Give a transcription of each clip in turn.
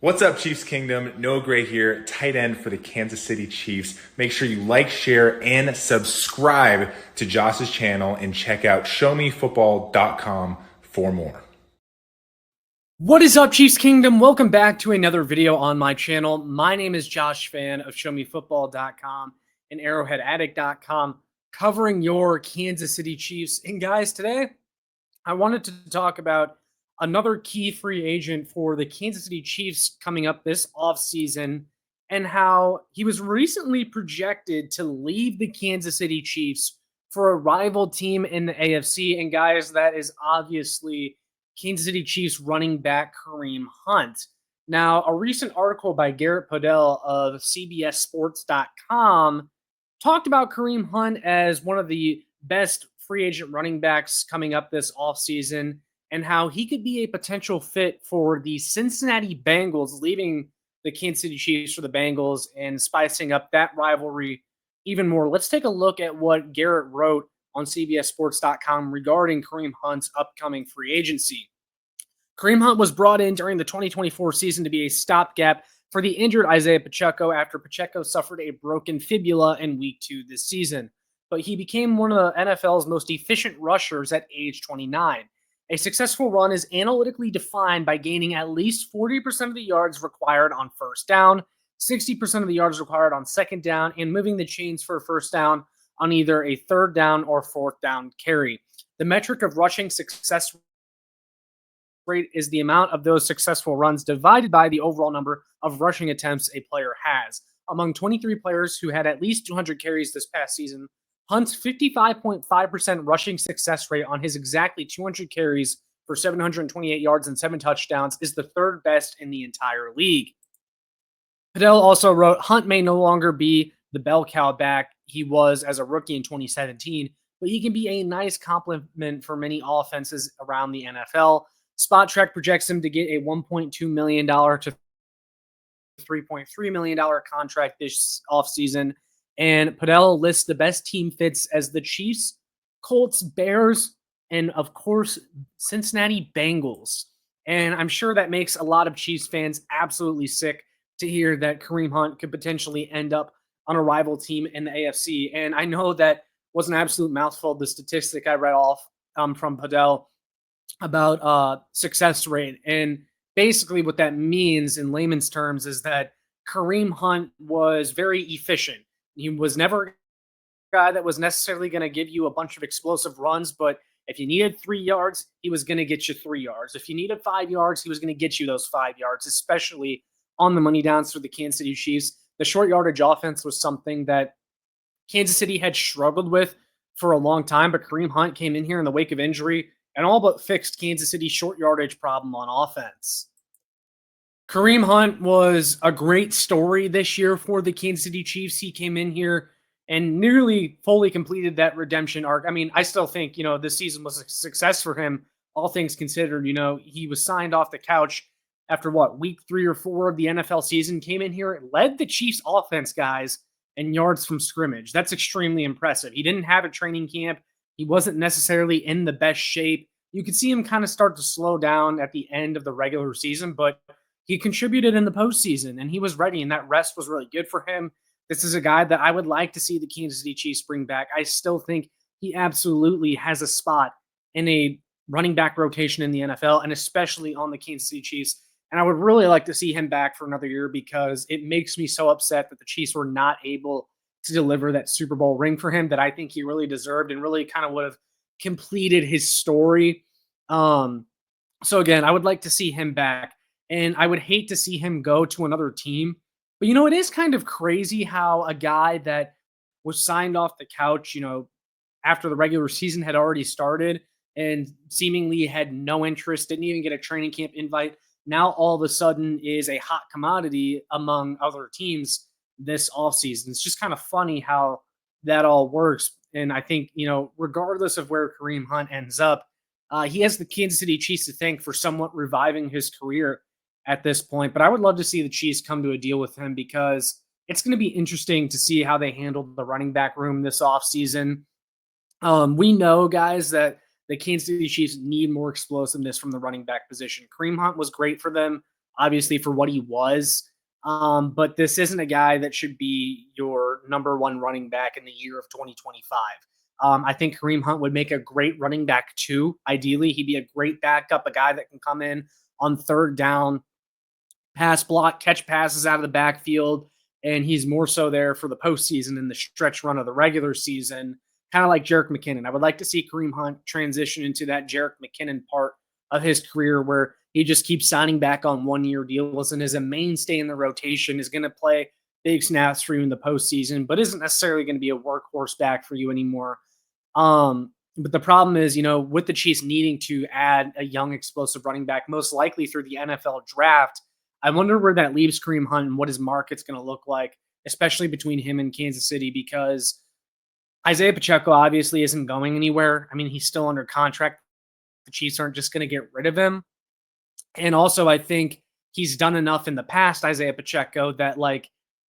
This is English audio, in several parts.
What's up, Chiefs Kingdom? Noah Gray here, tight end for the Kansas City Chiefs. Make sure you like, share, and subscribe to Josh's channel and check out showmefootball.com for more. What is up, Chiefs Kingdom? Welcome back to another video on my channel. My name is Josh Fan of showmefootball.com and arrowheadaddict.com, covering your Kansas City Chiefs. And guys, today I wanted to talk about another key free agent for the Kansas City Chiefs coming up this offseason and how he was recently projected to leave the Kansas City Chiefs for a rival team in the AFC. And guys, that is obviously Kansas City Chiefs running back Kareem Hunt. Now, a recent article by Garrett Podell of CBSSports.com talked about Kareem Hunt as one of the best free agent running backs coming up this offseason and how he could be a potential fit for the Cincinnati Bengals, leaving the Kansas City Chiefs for the Bengals and spicing up that rivalry even more. Let's take a look at what Garrett wrote on CBSSports.com regarding Kareem Hunt's upcoming free agency. Kareem Hunt was brought in during the 2024 season to be a stopgap for the injured Isaiah Pacheco after Pacheco suffered a broken fibula in week 2 this season. But he became one of the NFL's most efficient rushers at age 29. A successful run is analytically defined by gaining at least 40% of the yards required on first down, 60% of the yards required on second down, and moving the chains for a first down on either a third down or fourth down carry. The metric of rushing success rate is the amount of those successful runs divided by the overall number of rushing attempts a player has. Among 23 players who had at least 200 carries this past season, Hunt's 55.5% rushing success rate on his exactly 200 carries for 728 yards and 7 touchdowns is the third best in the entire league. Podell also wrote, Hunt may no longer be the bell cow back he was as a rookie in 2017, but he can be a nice complement for many offenses around the NFL. Spot Track projects him to get a $1.2 million to $3.3 million contract this offseason. And Podell lists the best team fits as the Chiefs, Colts, Bears, and of course, Cincinnati Bengals. And I'm sure that makes a lot of Chiefs fans absolutely sick to hear that Kareem Hunt could potentially end up on a rival team in the AFC. And I know that was an absolute mouthful, the statistic I read off from Podell about success rate. And basically what that means in layman's terms is that Kareem Hunt was very efficient. He was never a guy that was necessarily going to give you a bunch of explosive runs, but if you needed 3 yards, he was going to get you 3 yards. If you needed 5 yards, he was going to get you those 5 yards, especially on the money downs for the Kansas City Chiefs. The short yardage offense was something that Kansas City had struggled with for a long time, but Kareem Hunt came in here in the wake of injury and all but fixed Kansas City's short yardage problem on offense. Kareem Hunt was a great story this year for the Kansas City Chiefs. He came in here and nearly fully completed that redemption arc. I mean, I still think, this season was a success for him, all things considered. He was signed off the couch after week 3 or 4 of the NFL season, came in here, led the Chiefs offense, guys, in yards from scrimmage. That's extremely impressive. He didn't have a training camp. He wasn't necessarily in the best shape. You could see him kind of start to slow down at the end of the regular season, but he contributed in the postseason and he was ready, and that rest was really good for him. This is a guy that I would like to see the Kansas City Chiefs bring back. I still think he absolutely has a spot in a running back rotation in the NFL, and especially on the Kansas City Chiefs. And I would really like to see him back for another year because it makes me so upset that the Chiefs were not able to deliver that Super Bowl ring for him that I think he really deserved and really kind of would have completed his story. So again, I would like to see him back, and I would hate to see him go to another team. But, it is kind of crazy how a guy that was signed off the couch, after the regular season had already started and seemingly had no interest, didn't even get a training camp invite, now all of a sudden is a hot commodity among other teams this offseason. It's just kind of funny how that all works. And I think, regardless of where Kareem Hunt ends up, he has the Kansas City Chiefs to thank for somewhat reviving his career at this point. But I would love to see the Chiefs come to a deal with him because it's going to be interesting to see how they handle the running back room this offseason. We know, guys, that the Kansas City Chiefs need more explosiveness from the running back position. Kareem Hunt was great for them. obviously, for what he was. But this isn't a guy that should be your number one running back in the year of 2025. I think Kareem Hunt would make a great running back too. Ideally, he'd be a great backup, a guy that can come in on third down, pass block, catch passes out of the backfield, and he's more so there for the postseason and the stretch run of the regular season, kind of like Jerick McKinnon. I would like to see Kareem Hunt transition into that Jerick McKinnon part of his career where he just keeps signing back on one-year deals and is a mainstay in the rotation, is going to play big snaps for you in the postseason, but isn't necessarily going to be a workhorse back for you anymore. But the problem is, with the Chiefs needing to add a young explosive running back, most likely through the NFL draft, I wonder where that leaves Kareem Hunt and what his market's going to look like, especially between him and Kansas City, because Isaiah Pacheco obviously isn't going anywhere. I mean, he's still under contract. The Chiefs aren't just going to get rid of him. And also, I think he's done enough in the past, Isaiah Pacheco, that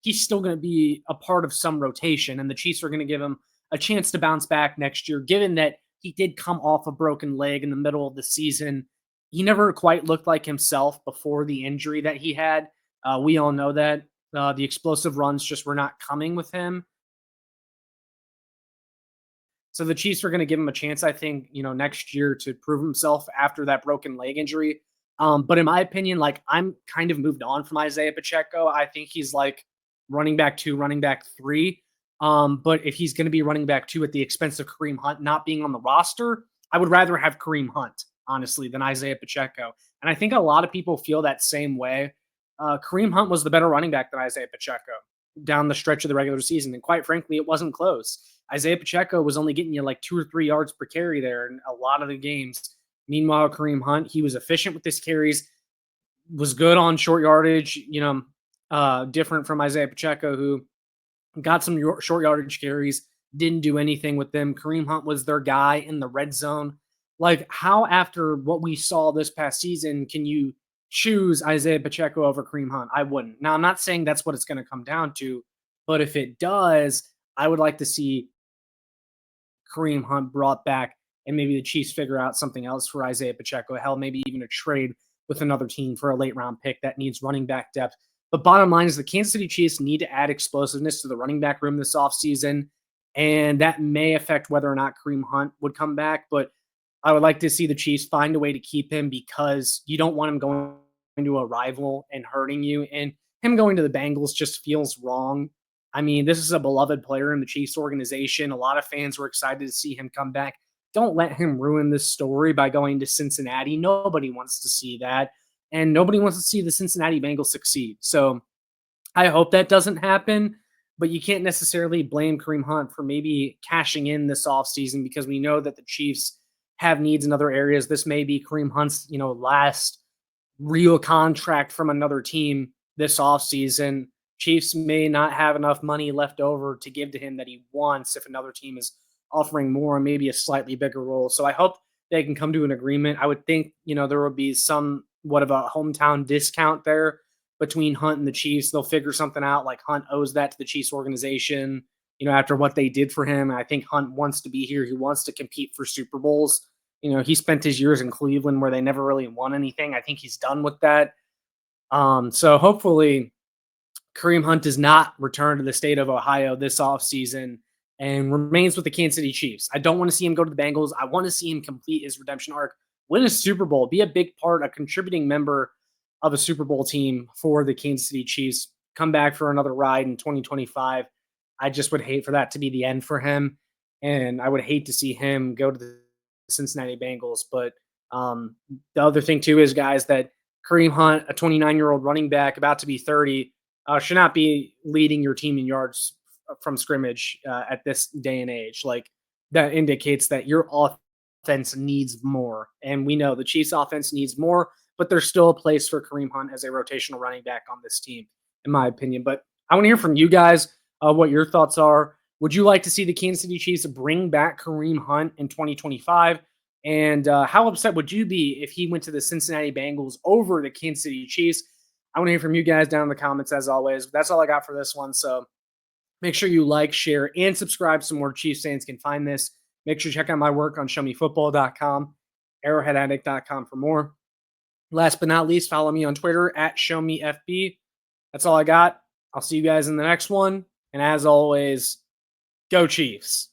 he's still going to be a part of some rotation, and the Chiefs are going to give him a chance to bounce back next year, given that he did come off a broken leg in the middle of the season. He never quite looked like himself before the injury that he had. We all know that. The explosive runs just were not coming with him. So the Chiefs are going to give him a chance, I think, next year to prove himself after that broken leg injury. But in my opinion, I'm kind of moved on from Isaiah Pacheco. I think he's like running back 2, running back 3. But if he's going to be running back 2 at the expense of Kareem Hunt not being on the roster, I would rather have Kareem Hunt, honestly, than Isaiah Pacheco. And I think a lot of people feel that same way. Kareem Hunt was the better running back than Isaiah Pacheco down the stretch of the regular season. And quite frankly, it wasn't close. Isaiah Pacheco was only getting you 2 or 3 yards per carry there in a lot of the games. Meanwhile, Kareem Hunt, he was efficient with his carries, was good on short yardage, different from Isaiah Pacheco, who got some short yardage carries, didn't do anything with them. Kareem Hunt was their guy in the red zone. How after what we saw this past season can you choose Isaiah Pacheco over Kareem Hunt? I wouldn't. Now, I'm not saying that's what it's going to come down to, but if it does, I would like to see Kareem Hunt brought back and maybe the Chiefs figure out something else for Isaiah Pacheco. Hell, maybe even a trade with another team for a late round pick that needs running back depth. But bottom line is the Kansas City Chiefs need to add explosiveness to the running back room this offseason, and that may affect whether or not Kareem Hunt would come back. But I would like to see the Chiefs find a way to keep him because you don't want him going to a rival and hurting you. And him going to the Bengals just feels wrong. I mean, this is a beloved player in the Chiefs organization. A lot of fans were excited to see him come back. Don't let him ruin this story by going to Cincinnati. Nobody wants to see that. And nobody wants to see the Cincinnati Bengals succeed. So I hope that doesn't happen. But you can't necessarily blame Kareem Hunt for maybe cashing in this offseason because we know that the Chiefs have needs in other areas. This may be Kareem Hunt's, last real contract from another team this offseason. Chiefs may not have enough money left over to give to him that he wants if another team is offering more and maybe a slightly bigger role. So I hope they can come to an agreement. I would think, there would be somewhat of a hometown discount there between Hunt and the Chiefs. They'll figure something out, like Hunt owes that to the Chiefs organization, after what they did for him. And I think Hunt wants to be here. He wants to compete for Super Bowls. He spent his years in Cleveland where they never really won anything. I think he's done with that. So hopefully Kareem Hunt does not return to the state of Ohio this offseason and remains with the Kansas City Chiefs. I don't want to see him go to the Bengals. I want to see him complete his redemption arc, win a Super Bowl, be a big part, a contributing member of a Super Bowl team for the Kansas City Chiefs, come back for another ride in 2025. I just would hate for that to be the end for him. And I would hate to see him go to the Cincinnati Bengals. But the other thing, too, is, guys, that Kareem Hunt, a 29-year-old running back about to be 30, should not be leading your team in yards from scrimmage at this day and age. That indicates that your offense needs more. And we know the Chiefs offense needs more, but there's still a place for Kareem Hunt as a rotational running back on this team, in my opinion. But I want to hear from you guys what your thoughts are. Would you like to see the Kansas City Chiefs bring back Kareem Hunt in 2025? And how upset would you be if he went to the Cincinnati Bengals over the Kansas City Chiefs? I want to hear from you guys down in the comments as always. That's all I got for this one. So make sure you like, share, and subscribe so more Chiefs fans can find this. Make sure you check out my work on showmefootball.com, arrowheadaddict.com for more. Last but not least, follow me on Twitter at ShowMeFB. That's all I got. I'll see you guys in the next one. And as always, go Chiefs.